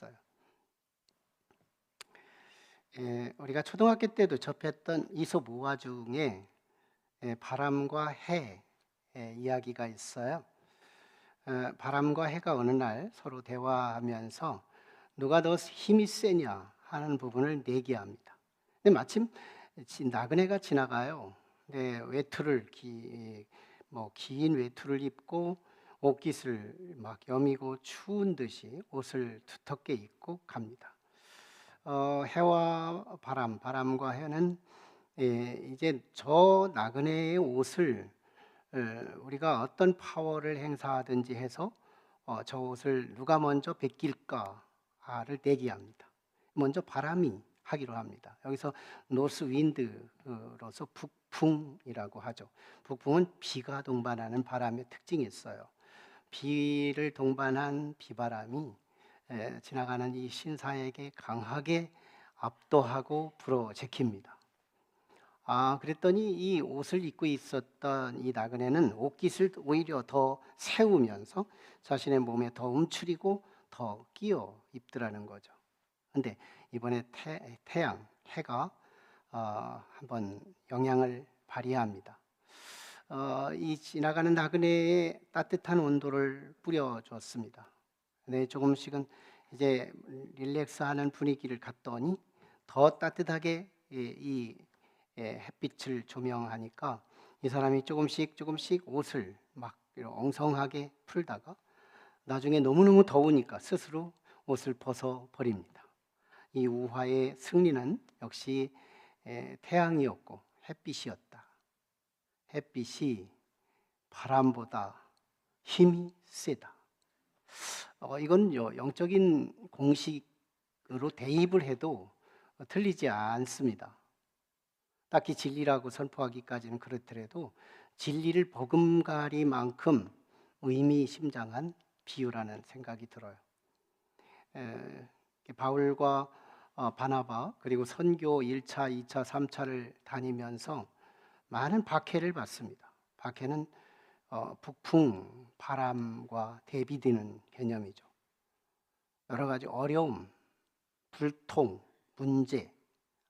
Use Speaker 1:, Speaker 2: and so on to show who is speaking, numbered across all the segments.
Speaker 1: 있어요. 우리가 초등학교 때도 접했던 이솝 우화 중에 바람과 해 이야기가 있어요. 바람과 해가 어느 날 서로 대화하면서 누가 더 힘이 세냐 하는 부분을 내기합니다. 근데 마침 나그네가 지나가요. 근데 긴 외투를 입고 옷깃을 막 여미고 추운 듯이 옷을 두텁게 입고 갑니다. 해와 바람과 해는 이제 저 나그네의 옷을 우리가 어떤 파워를 행사하든지 해서 저 옷을 누가 먼저 베낄까를 내기합니다. 먼저 바람이 하기로 합니다. 여기서 노스 윈드로서 북풍이라고 하죠. 북풍은 비가 동반하는 바람의 특징이 있어요. 비를 동반한 비바람이 지나가는 이 신사에게 강하게 압도하고 불어제킵니다. 그랬더니 이 옷을 입고 있었던 이 나그네는 옷깃을 오히려 더 세우면서 자신의 몸에 더 움츠리고 더 끼워 입더라는 거죠. 근데 이번에 해가 한번 영향을 발휘합니다. 이 지나가는 나그네에 따뜻한 온도를 뿌려줬습니다. 네, 조금씩은 이제 릴렉스하는 분위기를 갖더니 더 따뜻하게 이 햇빛을 조명하니까 이 사람이 조금씩 옷을 막 엉성하게 풀다가 나중에 너무너무 더우니까 스스로 옷을 벗어 버립니다. 이 우화의 승리는 역시 태양이었고 햇빛이었다. 햇빛이 바람보다 힘이 세다. 이건 영적인 공식으로 대입을 해도 틀리지 않습니다. 딱히 진리라고 선포하기까지는 그렇더라도 진리를 버금가리만큼 의미심장한 비유라는 생각이 들어요. 바울과 바나바 그리고 선교 1차, 2차, 3차를 다니면서 많은 박해를 받습니다. 박해는 북풍, 바람과 대비되는 개념이죠. 여러 가지 어려움, 불통, 문제,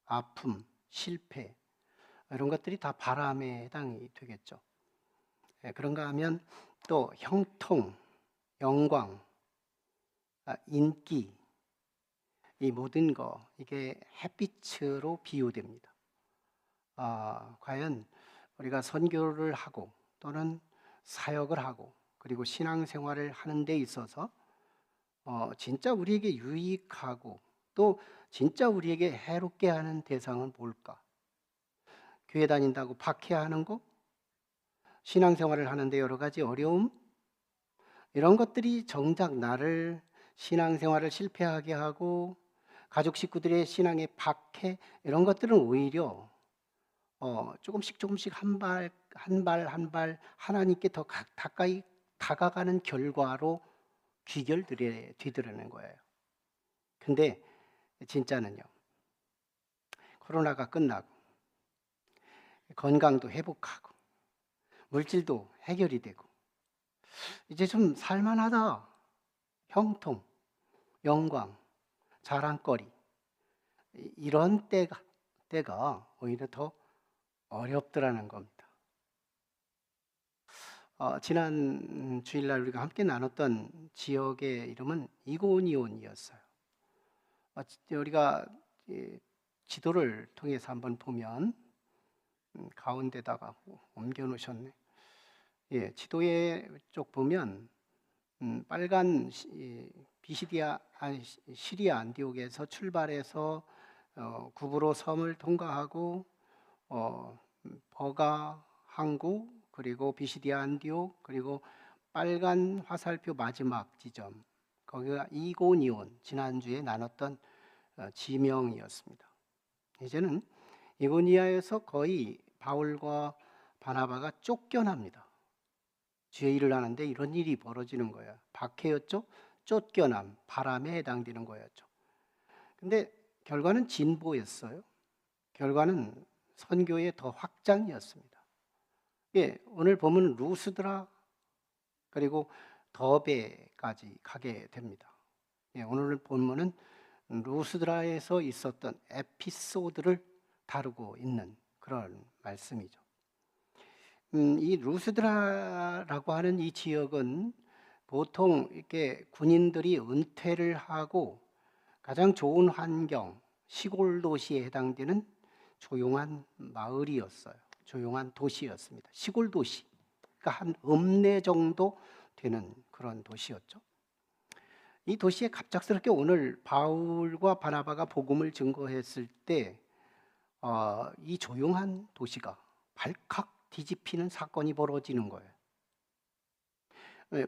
Speaker 1: 아픔, 실패 이런 것들이 다 바람에 해당이 되겠죠. 그런가 하면 또 형통, 영광, 인기 이 모든 거 이게 햇빛으로 비유됩니다. 과연 우리가 선교를 하고 또는 사역을 하고 그리고 신앙생활을 하는 데 있어서 진짜 우리에게 유익하고 또 진짜 우리에게 해롭게 하는 대상은 뭘까? 교회 다닌다고 박해하는 거? 신앙생활을 하는데 여러 가지 어려움? 이런 것들이 정작 나를 신앙생활을 실패하게 하고 가족 식구들의 신앙의 박해 이런 것들은 오히려 조금씩 한 발 하나님께 더 가까이 다가가는 결과로 뒤드러낸 거예요. 근데 진짜는요. 코로나가 끝나고 건강도 회복하고 물질도 해결이 되고 이제 좀 살만하다. 형통, 영광, 자랑거리 이런 때가 오히려 더 어렵더라는 겁니다. 지난 주일날 우리가 함께 나눴던 지역의 이름은 이고니온이었어요. 우리가 지도를 통해서 한번 보면 가운데다가 옮겨 놓으셨네. 지도에 쪽 보면 빨간 시리아 안디옥에서 출발해서 구브로 섬을 통과하고 버가 항구 그리고 비시디아 안디옥 그리고 빨간 화살표 마지막 지점 거기가 이고니온 지난주에 나눴던 지명이었습니다. 이제는 이고니아에서 거의 바울과 바나바가 쫓겨납니다. 주의 일을 하는데 이런 일이 벌어지는 거예요. 박해였죠. 쫓겨남, 바람에 해당되는 거였죠. 근데 결과는 진보였어요. 결과는 선교의 더 확장이었습니다. 오늘 보면 루스드라 그리고 더베까지 가게 됩니다. 오늘 본문은 루스드라에서 있었던 에피소드를 다루고 있는 그런 말씀이죠. 이 루스드라라고 하는 이 지역은 보통 이렇게 군인들이 은퇴를 하고 가장 좋은 환경, 시골 도시에 해당되는 조용한 마을이었어요. 조용한 도시였습니다. 시골 도시, 그러니까 한 읍내 정도 되는 그런 도시였죠. 이 도시에 갑작스럽게 오늘 바울과 바나바가 복음을 증거했을 때 이 조용한 도시가 발칵 뒤집히는 사건이 벌어지는 거예요.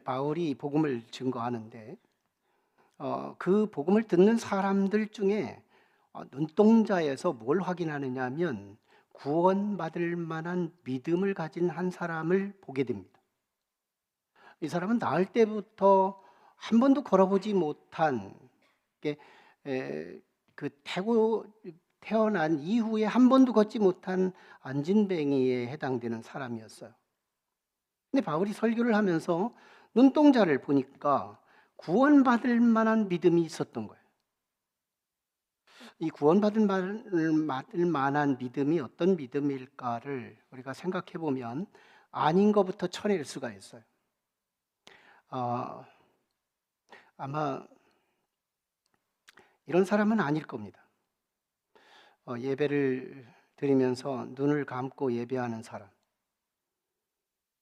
Speaker 1: 바울이 복음을 증거하는데 그 복음을 듣는 사람들 중에 눈동자에서 뭘 확인하느냐 하면 구원받을 만한 믿음을 가진 한 사람을 보게 됩니다. 이 사람은 나을 때부터 한 번도 걸어보지 못한 태어난 이후에 한 번도 걷지 못한 안진뱅이에 해당되는 사람이었어요. 근데 바울이 설교를 하면서 눈동자를 보니까 구원받을 만한 믿음이 있었던 거예요. 이 구원받을 만한 믿음이 어떤 믿음일까를 우리가 생각해 보면 아닌 것부터 쳐낼 수가 있어요. 아마 이런 사람은 아닐 겁니다. 예배를 드리면서 눈을 감고 예배하는 사람.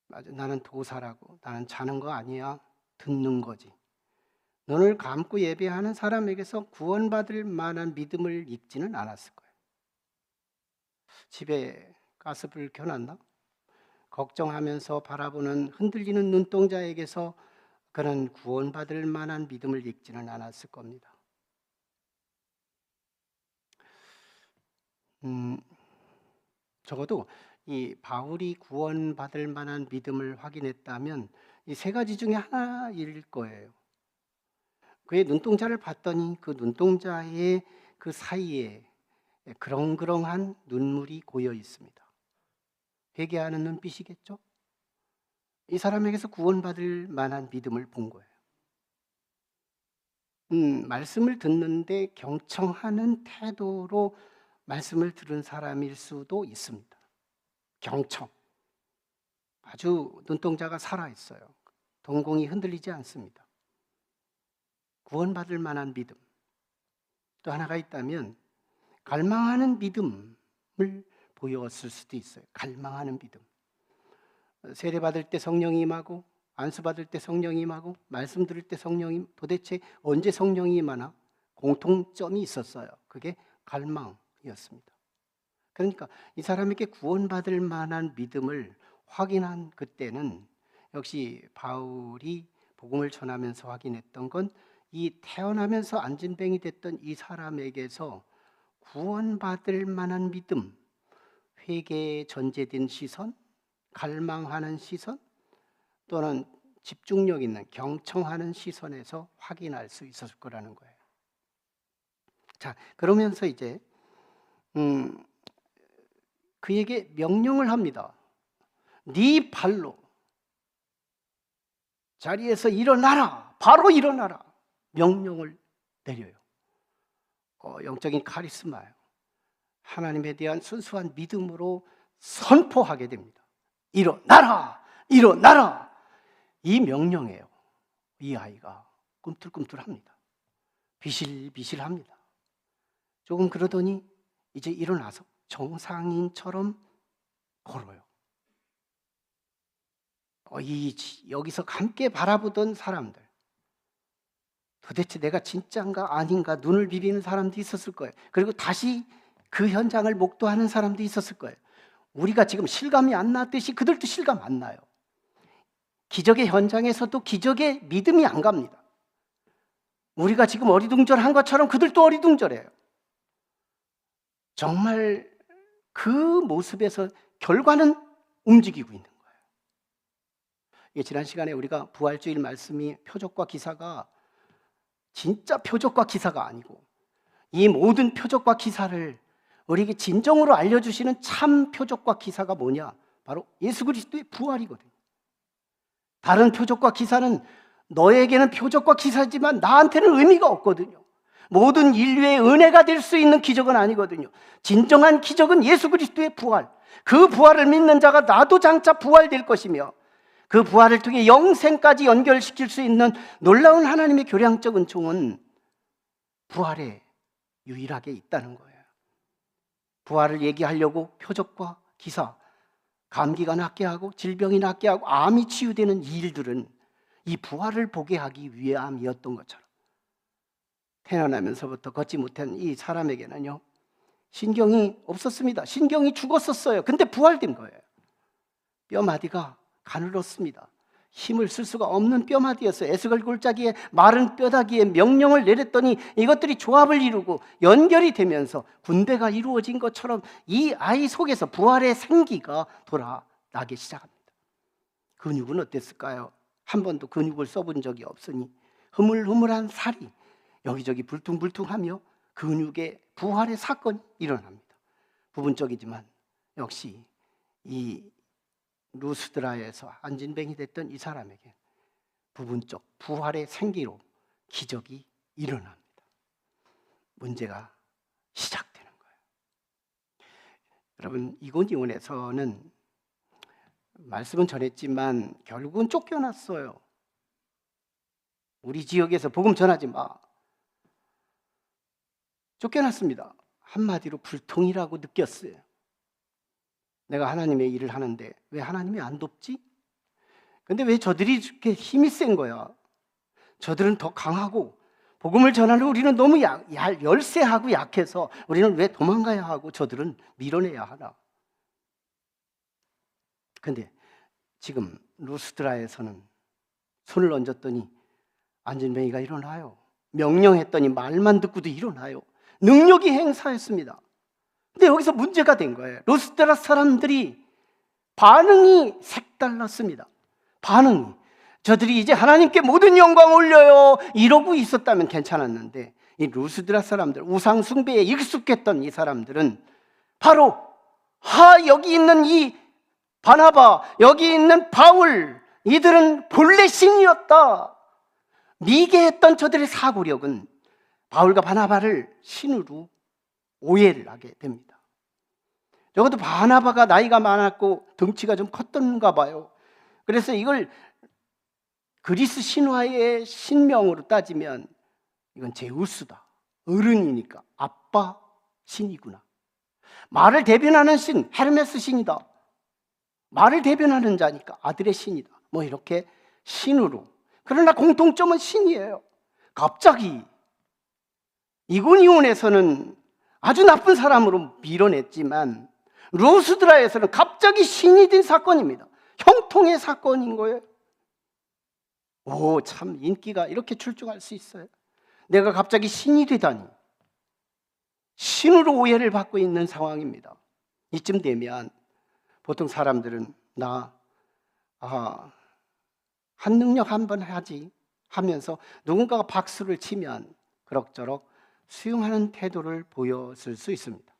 Speaker 1: 맞아, 나는 도사라고, 나는 자는 거 아니야, 듣는 거지. 눈을 감고 예배하는 사람에게서 구원받을 만한 믿음을 읽지는 않았을 거예요. 집에 가스불 켜놨나? 걱정하면서 바라보는 흔들리는 눈동자에게서 그런 구원받을 만한 믿음을 읽지는 않았을 겁니다. 적어도 이 바울이 구원받을 만한 믿음을 확인했다면 이 세 가지 중에 하나일 거예요. 그의 눈동자를 봤더니 그 눈동자의 그 사이에 그렁그렁한 눈물이 고여 있습니다. 회개하는 눈빛이겠죠? 이 사람에게서 구원받을 만한 믿음을 본 거예요. 말씀을 듣는데 경청하는 태도로 말씀을 들은 사람일 수도 있습니다. 경청. 아주 눈동자가 살아있어요. 동공이 흔들리지 않습니다. 구원받을 만한 믿음. 또 하나가 있다면 갈망하는 믿음을 보였을 수도 있어요. 갈망하는 믿음. 세례 받을 때 성령이 임하고 안수 받을 때 성령이 임하고 말씀 들을 때 성령이, 도대체 언제 성령이 임하나? 공통점이 있었어요. 그게 갈망이었습니다. 그러니까 이 사람에게 구원받을 만한 믿음을 확인한 그때는 역시 바울이 복음을 전하면서 확인했던 건 이 태어나면서 안진뱅이 됐던 이 사람에게서 구원받을 만한 믿음, 회개에 전제된 시선, 갈망하는 시선, 또는 집중력 있는 경청하는 시선에서 확인할 수 있었을 거라는 거예요. 자, 그러면서 이제 그에게 명령을 합니다. 네 발로 자리에서 일어나라. 바로 일어나라. 명령을 내려요. 영적인 카리스마예요. 하나님에 대한 순수한 믿음으로 선포하게 됩니다. 일어나라! 일어나라! 이 명령이에요. 이 아이가 꿈틀꿈틀합니다. 비실비실합니다. 조금 그러더니 이제 일어나서 정상인처럼 걸어요. 여기서 함께 바라보던 사람들, 도대체 내가 진짜인가 아닌가 눈을 비비는 사람도 있었을 거예요. 그리고 다시 그 현장을 목도하는 사람도 있었을 거예요. 우리가 지금 실감이 안 났듯이 그들도 실감 안 나요. 기적의 현장에서도 기적의 믿음이 안 갑니다. 우리가 지금 어리둥절한 것처럼 그들도 어리둥절해요. 정말 그 모습에서 결과는 움직이고 있는 거예요. 지난 시간에 우리가 부활주일 말씀이 표적과 기사가 진짜 표적과 기사가 아니고 이 모든 표적과 기사를 우리에게 진정으로 알려주시는 참 표적과 기사가 뭐냐? 바로 예수 그리스도의 부활이거든요. 다른 표적과 기사는 너에게는 표적과 기사지만 나한테는 의미가 없거든요. 모든 인류의 은혜가 될 수 있는 기적은 아니거든요. 진정한 기적은 예수 그리스도의 부활, 그 부활을 믿는 자가 나도 장차 부활될 것이며 그 부활을 통해 영생까지 연결시킬 수 있는 놀라운 하나님의 교량적 은총은 부활에 유일하게 있다는 거예요. 부활을 얘기하려고 표적과 기사, 감기가 낫게 하고 질병이 낫게 하고 암이 치유되는 이 일들은 이 부활을 보게 하기 위함이었던 것처럼 태어나면서부터 걷지 못한 이 사람에게는요, 신경이 없었습니다. 신경이 죽었었어요. 근데 부활된 거예요. 뼈마디가 가늘었습니다. 힘을 쓸 수가 없는 뼈마디였어요. 에스겔 골짜기에 마른 뼈다귀에 명령을 내렸더니 이것들이 조합을 이루고 연결이 되면서 군대가 이루어진 것처럼 이 아이 속에서 부활의 생기가 돌아나기 시작합니다. 근육은 어땠을까요? 한 번도 근육을 써본 적이 없으니 흐물흐물한 살이 여기저기 불퉁불퉁하며 근육의 부활의 사건이 일어납니다. 부분적이지만 역시 이 루스드라에서 안진뱅이 됐던 이 사람에게 부분적 부활의 생기로 기적이 일어납니다. 문제가 시작되는 거예요. 여러분, 이곤이온에서는 말씀은 전했지만 결국은 쫓겨났어요. 우리 지역에서 복음 전하지 마. 쫓겨났습니다. 한마디로 불통이라고 느꼈어요. 내가 하나님의 일을 하는데 왜 하나님이 안 돕지? 근데 왜 저들이 이렇게 힘이 센 거야? 저들은 더 강하고 복음을 전하려고 우리는 너무 열세하고 약해서 우리는 왜 도망가야 하고 저들은 밀어내야 하나? 근데 지금 루스드라에서는 손을 얹었더니 안진뱅이가 일어나요. 명령했더니 말만 듣고도 일어나요. 능력이 행사했습니다. 근데 여기서 문제가 된 거예요. 루스드라 사람들이 반응이 색달랐습니다. 반응이. 저들이 이제 하나님께 모든 영광 올려요 이러고 있었다면 괜찮았는데 이 루스드라 사람들, 우상 숭배에 익숙했던 이 사람들은 바로 여기 있는 이 바나바, 여기 있는 바울, 이들은 본래 신이었다. 미개했던 저들의 사고력은 바울과 바나바를 신으로 오해를 하게 됩니다. 적어도 바나바가 나이가 많았고 덩치가 좀 컸던가 봐요. 그래서 이걸 그리스 신화의 신명으로 따지면 이건 제우스다. 어른이니까 아빠 신이구나. 말을 대변하는 신, 헤르메스 신이다. 말을 대변하는 자니까 아들의 신이다. 뭐 이렇게 신으로. 그러나 공통점은 신이에요. 갑자기 이고니온에서는 아주 나쁜 사람으로 밀어냈지만 루스드라에서는 갑자기 신이 된 사건입니다. 형통의 사건인 거예요. 참 인기가 이렇게 출중할 수 있어요. 내가 갑자기 신이 되다니. 신으로 오해를 받고 있는 상황입니다. 이쯤 되면 보통 사람들은 한 능력 한번 하지 하면서 누군가가 박수를 치면 그럭저럭 수용하는 태도를 보였을 수 있습니다.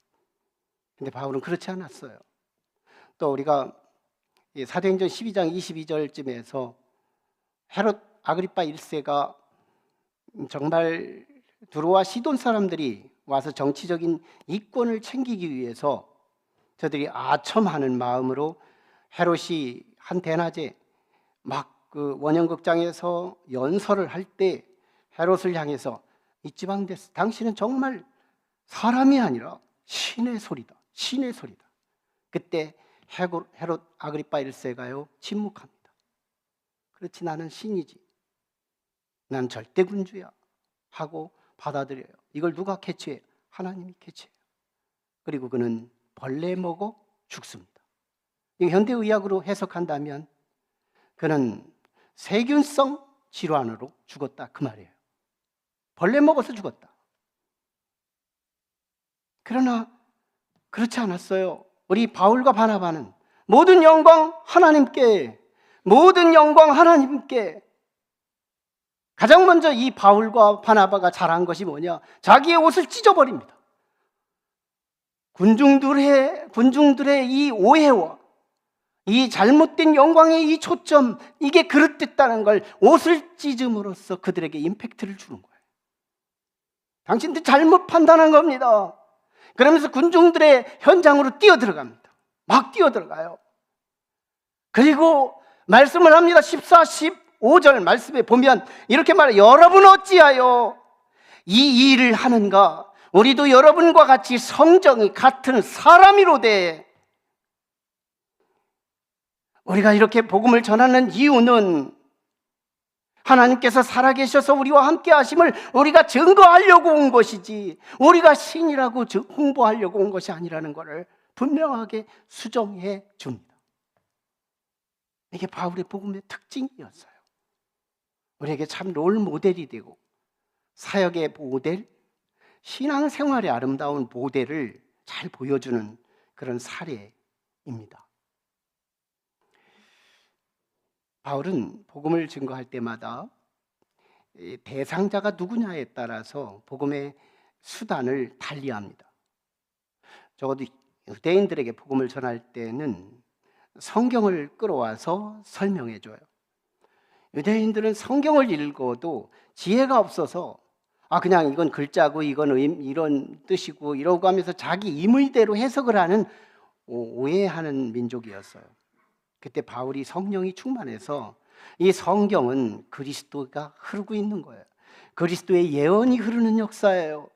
Speaker 1: 근데 바울은 그렇지 않았어요. 또 우리가 사도행전 12장 22절쯤에서 헤롯 아그리파 1세가 정말 두로와 시돈 사람들이 와서 정치적인 이권을 챙기기 위해서 저들이 아첨하는 마음으로 헤롯이 한 대낮에 막 그 원형극장에서 연설을 할 때 헤롯을 향해서 이 지방대스, 당신은 정말 사람이 아니라 신의 소리다. 신의 소리다. 그때 헤롯 아그리파 1세가요 침묵합니다. 그렇지, 나는 신이지. 난 절대군주야 하고 받아들여요. 이걸 누가 캐치해요? 하나님이 캐치해요. 그리고 그는 벌레 먹어 죽습니다. 현대의학으로 해석한다면 그는 세균성 질환으로 죽었다 그 말이에요. 벌레 먹어서 죽었다. 그러나 그렇지 않았어요. 우리 바울과 바나바는 모든 영광 하나님께, 모든 영광 하나님께. 가장 먼저 이 바울과 바나바가 잘한 것이 뭐냐? 자기의 옷을 찢어버립니다. 군중들의 이 오해와 이 잘못된 영광의 이 초점, 이게 그릇됐다는 걸 옷을 찢음으로써 그들에게 임팩트를 주는 거예요. 당신들 잘못 판단한 겁니다. 그러면서 군중들의 현장으로 뛰어들어갑니다. 막 뛰어들어가요. 그리고 말씀을 합니다. 14, 15절 말씀에 보면 이렇게 말해요. 여러분 어찌하여 이 일을 하는가? 우리도 여러분과 같이 성정이 같은 사람이로되. 우리가 이렇게 복음을 전하는 이유는 하나님께서 살아계셔서 우리와 함께 하심을 우리가 증거하려고 온 것이지, 우리가 신이라고 홍보하려고 온 것이 아니라는 것을 분명하게 수정해 줍니다. 이게 바울의 복음의 특징이었어요. 우리에게 참 롤 모델이 되고 사역의 모델, 신앙생활의 아름다운 모델을 잘 보여주는 그런 사례입니다. 바울은 복음을 증거할 때마다 대상자가 누구냐에 따라서 복음의 수단을 달리합니다. 적어도 유대인들에게 복음을 전할 때는 성경을 끌어와서 설명해 줘요. 유대인들은 성경을 읽어도 지혜가 없어서 그냥 이건 글자고 이건 이런 뜻이고 이러고 하면서 자기 임의대로 해석을 하는 오해하는 민족이었어요. 그때 바울이 성령이 충만해서 이 성경은 그리스도가 흐르고 있는 거예요. 그리스도의 예언이 흐르는 역사예요.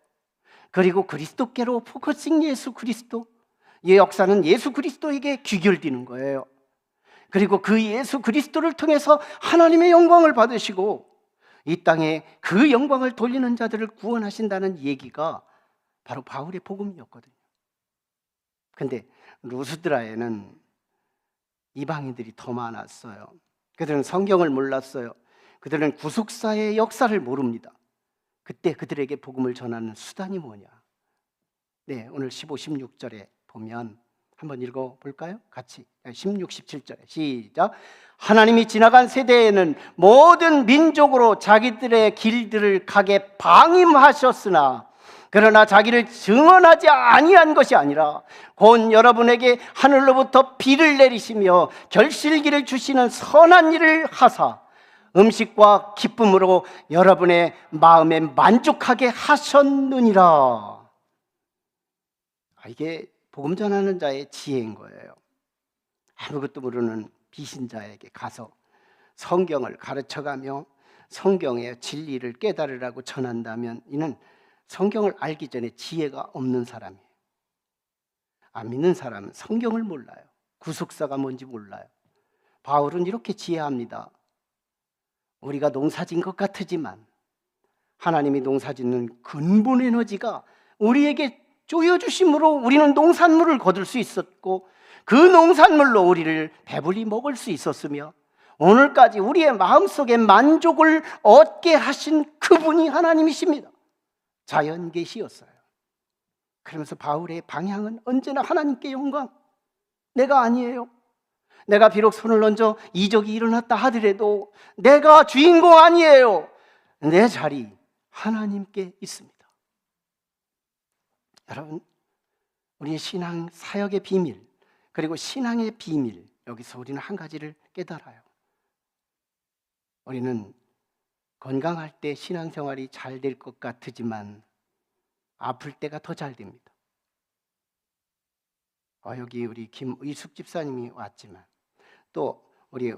Speaker 1: 그리고 그리스도께로 포커싱 예수 그리스도, 이 역사는 예수 그리스도에게 귀결되는 거예요. 그리고 그 예수 그리스도를 통해서 하나님의 영광을 받으시고 이 땅에 그 영광을 돌리는 자들을 구원하신다는 얘기가 바로 바울의 복음이었거든요. 근데 루스드라에는 이방인들이 더 많았어요. 그들은 성경을 몰랐어요. 그들은 구속사의 역사를 모릅니다. 그때 그들에게 복음을 전하는 수단이 뭐냐? 네, 오늘 15, 16절에 보면 한번 읽어볼까요? 같이 16, 17절에 시작. 하나님이 지나간 세대에는 모든 민족으로 자기들의 길들을 가게 방임하셨으나 그러나 자기를 증언하지 아니한 것이 아니라 곧 여러분에게 하늘로부터 비를 내리시며 결실기를 주시는 선한 일을 하사 음식과 기쁨으로 여러분의 마음에 만족하게 하셨느니라. 이게 복음 전하는 자의 지혜인 거예요. 아무것도 모르는 비신자에게 가서 성경을 가르쳐가며 성경의 진리를 깨달으라고 전한다면 이는 성경을 알기 전에 지혜가 없는 사람이에요. 안 믿는 사람은 성경을 몰라요. 구속사가 뭔지 몰라요. 바울은 이렇게 지혜합니다. 우리가 농사진 것 같으지만 하나님이 농사짓는 근본 에너지가 우리에게 쪼여주심으로 우리는 농산물을 거둘 수 있었고 그 농산물로 우리를 배불리 먹을 수 있었으며 오늘까지 우리의 마음속에 만족을 얻게 하신 그분이 하나님이십니다. 자연계시였어요. 그러면서 바울의 방향은 언제나 하나님께 영광, 내가 아니에요. 내가 비록 손을 얹어 이적이 일어났다 하더라도 내가 주인공 아니에요. 내 자리 하나님께 있습니다. 여러분, 우리의 신앙 사역의 비밀, 그리고 신앙의 비밀, 여기서 우리는 한 가지를 깨달아요. 우리는 건강할 때 신앙생활이 잘 될 것 같지만 아플 때가 더 잘 됩니다. 여기 우리 김의숙 집사님이 왔지만 또 우리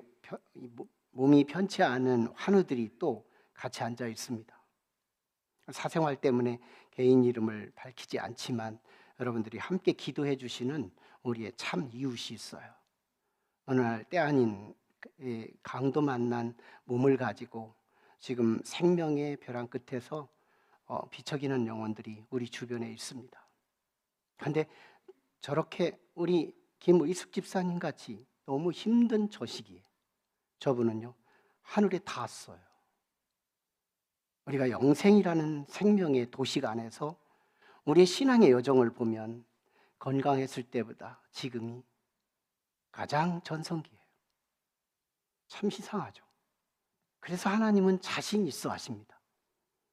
Speaker 1: 몸이 편치 않은 환우들이 또 같이 앉아 있습니다. 사생활 때문에 개인 이름을 밝히지 않지만 여러분들이 함께 기도해 주시는 우리의 참 이웃이 있어요. 어느 날 때 아닌 강도 만난 몸을 가지고 지금 생명의 벼랑 끝에서 비척이는 영혼들이 우리 주변에 있습니다. 그런데 저렇게 우리 김의숙 집사님 같이 너무 힘든 저 시기에 저분은요 하늘에 닿았어요. 우리가 영생이라는 생명의 도식 안에서 우리의 신앙의 여정을 보면 건강했을 때보다 지금이 가장 전성기예요. 참 이상하죠. 그래서 하나님은 자신 있어 하십니다.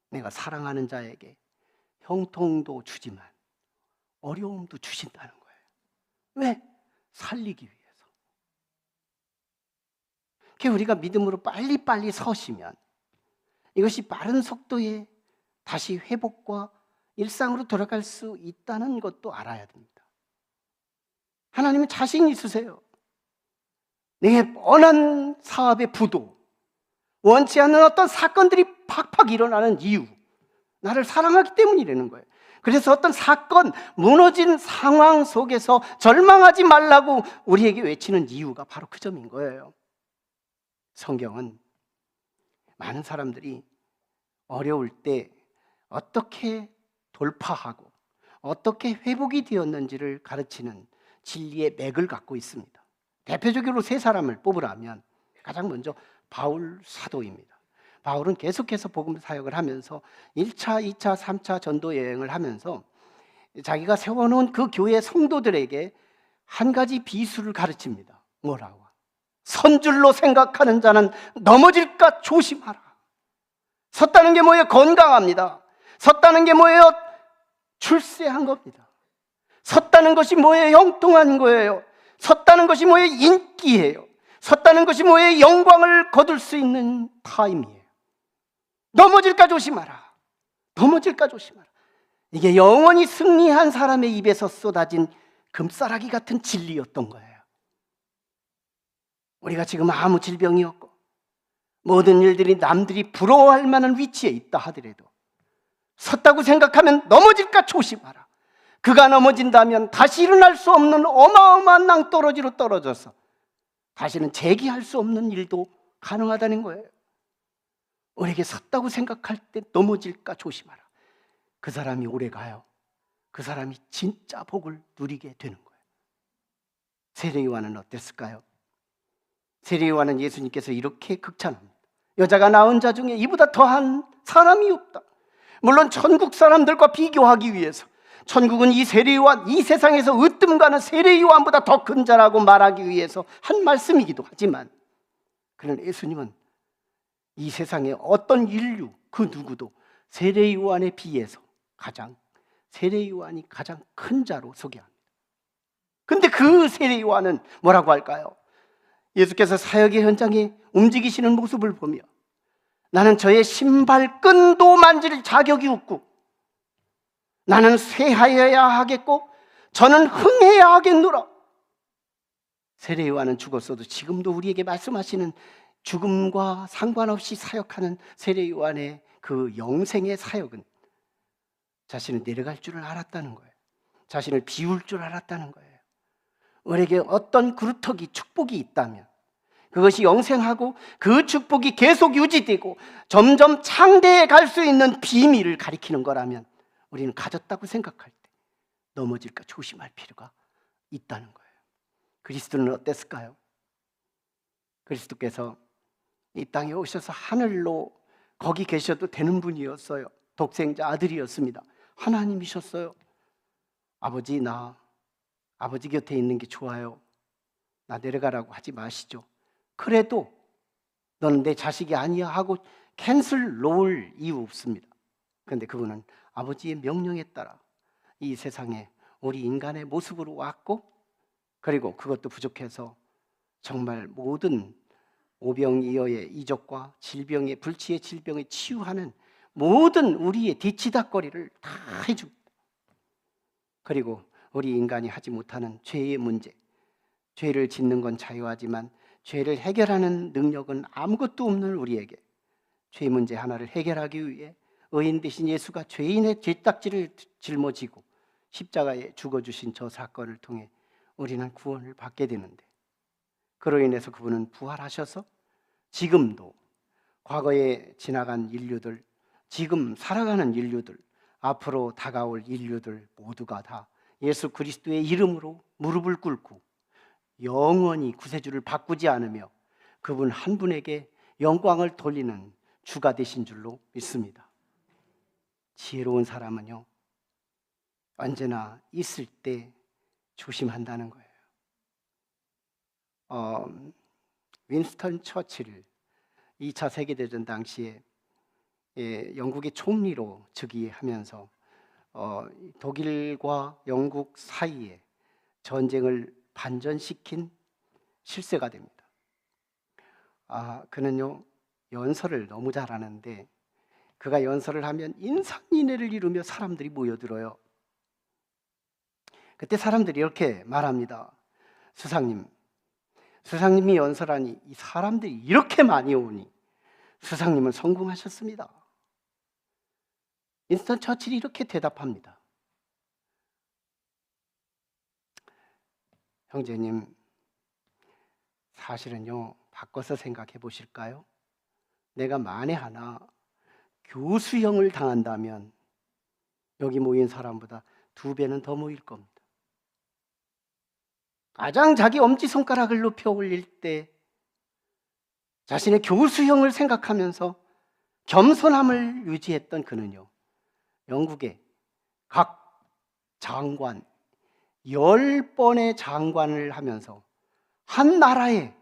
Speaker 1: 내가 사랑하는 자에게 형통도 주지만 어려움도 주신다는 거예요. 왜? 살리기 위해서. 그게 우리가 믿음으로 빨리빨리 서시면 이것이 빠른 속도에 다시 회복과 일상으로 돌아갈 수 있다는 것도 알아야 됩니다. 하나님은 자신 있으세요. 내 뻔한 사업의 부도, 원치 않는 어떤 사건들이 팍팍 일어나는 이유, 나를 사랑하기 때문이라는 거예요. 그래서 어떤 사건, 무너진 상황 속에서 절망하지 말라고 우리에게 외치는 이유가 바로 그 점인 거예요. 성경은 많은 사람들이 어려울 때 어떻게 돌파하고 어떻게 회복이 되었는지를 가르치는 진리의 맥을 갖고 있습니다. 대표적으로 세 사람을 뽑으라면 가장 먼저 바울 사도입니다. 바울은 계속해서 복음 사역을 하면서 1차, 2차, 3차 전도 여행을 하면서 자기가 세워놓은 그 교회 성도들에게 한 가지 비수를 가르칩니다. 뭐라고? 선줄로 생각하는 자는 넘어질까 조심하라. 섰다는 게 뭐예요? 건강합니다. 섰다는 게 뭐예요? 출세한 겁니다. 섰다는 것이 뭐예요? 형통한 거예요. 섰다는 것이 뭐예요? 인기예요. 섰다는 것이 뭐예요? 영광을 거둘 수 있는 타임이에요. 넘어질까 조심하라. 넘어질까 조심하라. 이게 영원히 승리한 사람의 입에서 쏟아진 금싸라기 같은 진리였던 거예요. 우리가 지금 아무 질병이 없고 모든 일들이 남들이 부러워할 만한 위치에 있다 하더라도 섰다고 생각하면 넘어질까 조심하라. 그가 넘어진다면 다시 일어날 수 없는 어마어마한 낭떠러지로 떨어져서 다시는 재기할 수 없는 일도 가능하다는 거예요. 우리에게 섰다고 생각할 때 넘어질까 조심하라. 그 사람이 오래 가요. 그 사람이 진짜 복을 누리게 되는 거예요. 세례 요한은 어땠을까요? 세례 요한은 예수님께서 이렇게 극찬합니다. 여자가 낳은 자 중에 이보다 더한 사람이 없다. 물론 천국 사람들과 비교하기 위해서 천국은 이 세례 요한, 이 세상에서 으뜸가는 세례 요한보다 더 큰 자라고 말하기 위해서 한 말씀이기도 하지만, 그런 예수님은 이 세상의 어떤 인류 그 누구도 세례 요한에 비해서 세례 요한이 가장 큰 자로 소개합니다. 근데 그 세례 요한은 뭐라고 할까요? 예수께서 사역의 현장에 움직이시는 모습을 보며 나는 저의 신발끈도 만질 자격이 없고 나는 쇠하여야 하겠고 저는 흥해야 하겠노라. 세례 요한은 죽었어도 지금도 우리에게 말씀하시는 죽음과 상관없이 사역하는 세례 요한의 그 영생의 사역은 자신은 내려갈 줄을 알았다는 거예요. 자신을 비울 줄 알았다는 거예요. 우리에게 어떤 그루터기 축복이 있다면 그것이 영생하고 그 축복이 계속 유지되고 점점 창대해 갈 수 있는 비밀을 가리키는 거라면 우리는 가졌다고 생각할 때 넘어질까 조심할 필요가 있다는 거예요. 그리스도는 어땠을까요? 그리스도께서 이 땅에 오셔서 하늘로 거기 계셔도 되는 분이었어요. 독생자 아들이었습니다. 하나님이셨어요. 아버지, 나 아버지 곁에 있는 게 좋아요. 나 내려가라고 하지 마시죠. 그래도 너는 내 자식이 아니야 하고 캔슬 놓을 이유 없습니다. 그런데 그분은 아버지의 명령에 따라 이 세상에 우리 인간의 모습으로 왔고, 그리고 그것도 부족해서 정말 모든 오병이어의 이적과 질병의 불치의 질병을 치유하는 모든 우리의 뒤치다거리를 다 해줍니다. 그리고 우리 인간이 하지 못하는 죄의 문제, 죄를 짓는 건 자유하지만 죄를 해결하는 능력은 아무것도 없는 우리에게 죄 문제 하나를 해결하기 위해 의인 되신 예수가 죄인의 죄딱지를 짊어지고 십자가에 죽어주신 저 사건을 통해 우리는 구원을 받게 되는데, 그로 인해서 그분은 부활하셔서 지금도 과거에 지나간 인류들, 지금 살아가는 인류들, 앞으로 다가올 인류들 모두가 다 예수 그리스도의 이름으로 무릎을 꿇고 영원히 구세주를 바꾸지 않으며 그분 한 분에게 영광을 돌리는 주가 되신 줄로 믿습니다. 지혜로운 사람은요, 언제나 있을 때 조심한다는 거예요. 윈스턴 처칠 2차 세계대전 당시에 영국의 총리로 즉위하면서 독일과 영국 사이에 전쟁을 반전시킨 실세가 됩니다. 그는요 연설을 너무 잘하는데 그가 연설을 하면 인산인해를 이루며 사람들이 모여들어요. 그때 사람들이 이렇게 말합니다. 스상님이 연설하니 이 사람들이 이렇게 많이 오니 스상님은 성공하셨습니다. 윈스턴 처칠이 이렇게 대답합니다. 형제님, 사실은요 바꿔서 생각해 보실까요? 내가 만에 하나 교수형을 당한다면 여기 모인 사람보다 2배는 더 모일 겁니다. 가장 자기 엄지손가락을 높여 올릴 때 자신의 교수형을 생각하면서 겸손함을 유지했던 그는요 영국의 각 장관 10번의 장관을 하면서 한 나라의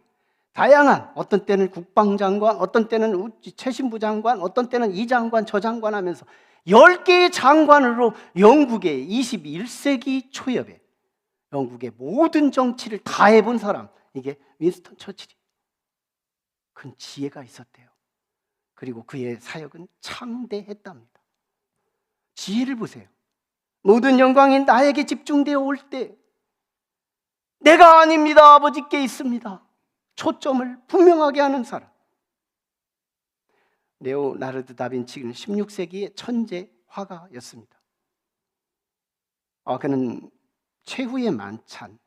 Speaker 1: 다양한, 어떤 때는 국방장관, 어떤 때는 최신부 장관, 어떤 때는 이 장관 저 장관 하면서 10개의 장관으로 영국의 21세기 초엽에 영국의 모든 정치를 다 해본 사람, 이게 윈스턴 처칠이. 큰 지혜가 있었대요. 그리고 그의 사역은 창대했답니다. 지혜를 보세요. 모든 영광이 나에게 집중되어 올 때 내가 아닙니다, 아버지께 있습니다. 초점을 분명하게 하는 사람. 레오나르도 다빈치는 16세기의 천재 화가였습니다. 그는 최후의 만찬,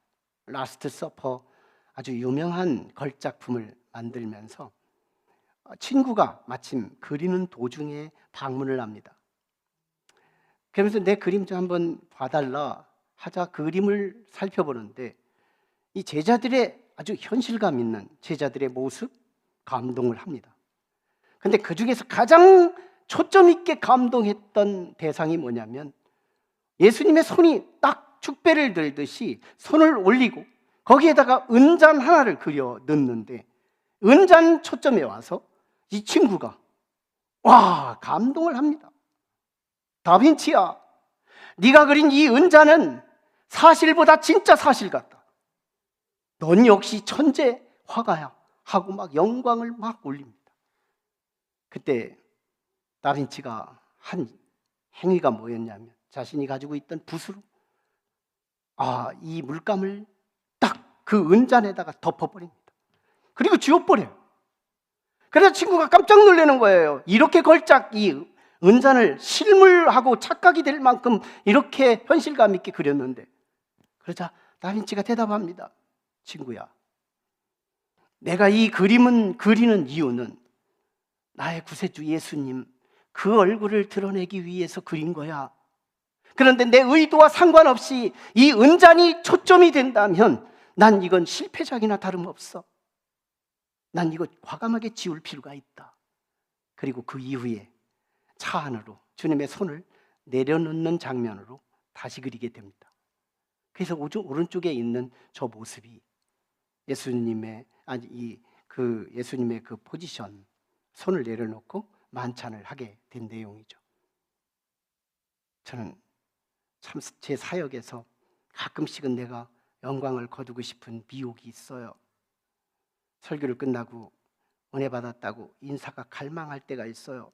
Speaker 1: 라스트 서퍼, 아주 유명한 걸작품을 만들면서 친구가 마침 그리는 도중에 방문을 합니다. 그러면서 내 그림 좀 한번 봐달라 하자 그림을 살펴보는데 이 제자들의 아주 현실감 있는 제자들의 모습 감동을 합니다. 근데 그 중에서 가장 초점 있게 감동했던 대상이 뭐냐면 예수님의 손이 딱 축배를 들듯이 손을 올리고 거기에다가 은잔 하나를 그려 넣는데 은잔 초점에 와서 이 친구가 감동을 합니다. 다빈치야, 네가 그린 이 은잔은 사실보다 진짜 사실 같다. 넌 역시 천재 화가야 하고 막 영광을 막 올립니다. 그때 다빈치가 한 행위가 뭐였냐면 자신이 가지고 있던 붓으로 이 물감을 딱 그 은잔에다가 덮어버립니다. 그리고 지워버려요. 그래서 친구가 깜짝 놀라는 거예요. 이렇게 걸작 이 은잔을 실물하고 착각이 될 만큼 이렇게 현실감 있게 그렸는데, 그러자 다빈치가 대답합니다. 친구야, 내가 이 그림은 그리는 이유는 나의 구세주 예수님 그 얼굴을 드러내기 위해서 그린 거야. 그런데 내 의도와 상관없이 이 은잔이 초점이 된다면 난 이건 실패작이나 다름없어. 난 이거 과감하게 지울 필요가 있다. 그리고 그 이후에 차 안으로 주님의 손을 내려놓는 장면으로 다시 그리게 됩니다. 그래서 오른쪽에 있는 저 모습이 예수님의 그 포지션, 손을 내려놓고 만찬을 하게 된 내용이죠. 저는 참 제 사역에서 가끔씩은 내가 영광을 거두고 싶은 미혹이 있어요. 설교를 끝나고 은혜 받았다고 인사가 갈망할 때가 있어요.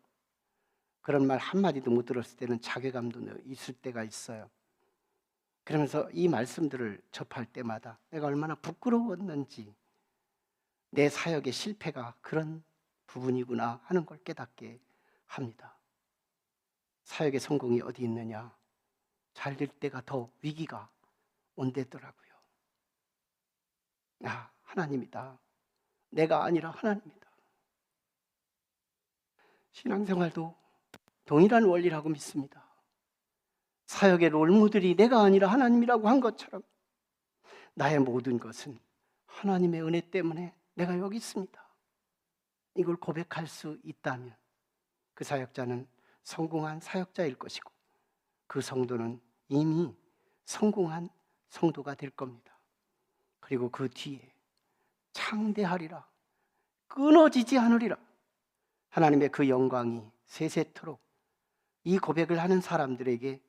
Speaker 1: 그런 말 한마디도 못 들었을 때는 자괴감도 있을 때가 있어요. 그러면서 이 말씀들을 접할 때마다 내가 얼마나 부끄러웠는지, 내 사역의 실패가 그런 부분이구나 하는 걸 깨닫게 합니다. 사역의 성공이 어디 있느냐? 잘 될 때가 더 위기가 온대더라고요. 하나님이다. 내가 아니라 하나님이다. 신앙생활도 동일한 원리라고 믿습니다. 사역의 롤모델이 내가 아니라 하나님이라고 한 것처럼 나의 모든 것은 하나님의 은혜 때문에 내가 여기 있습니다. 이걸 고백할 수 있다면 그 사역자는 성공한 사역자일 것이고 그 성도는 이미 성공한 성도가 될 겁니다. 그리고 그 뒤에 창대하리라, 끊어지지 않으리라, 하나님의 그 영광이 세세토록 이 고백을 하는 사람들에게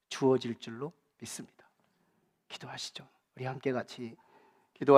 Speaker 1: 주어질 줄로 믿습니다. 기도하시죠. 우리 함께 같이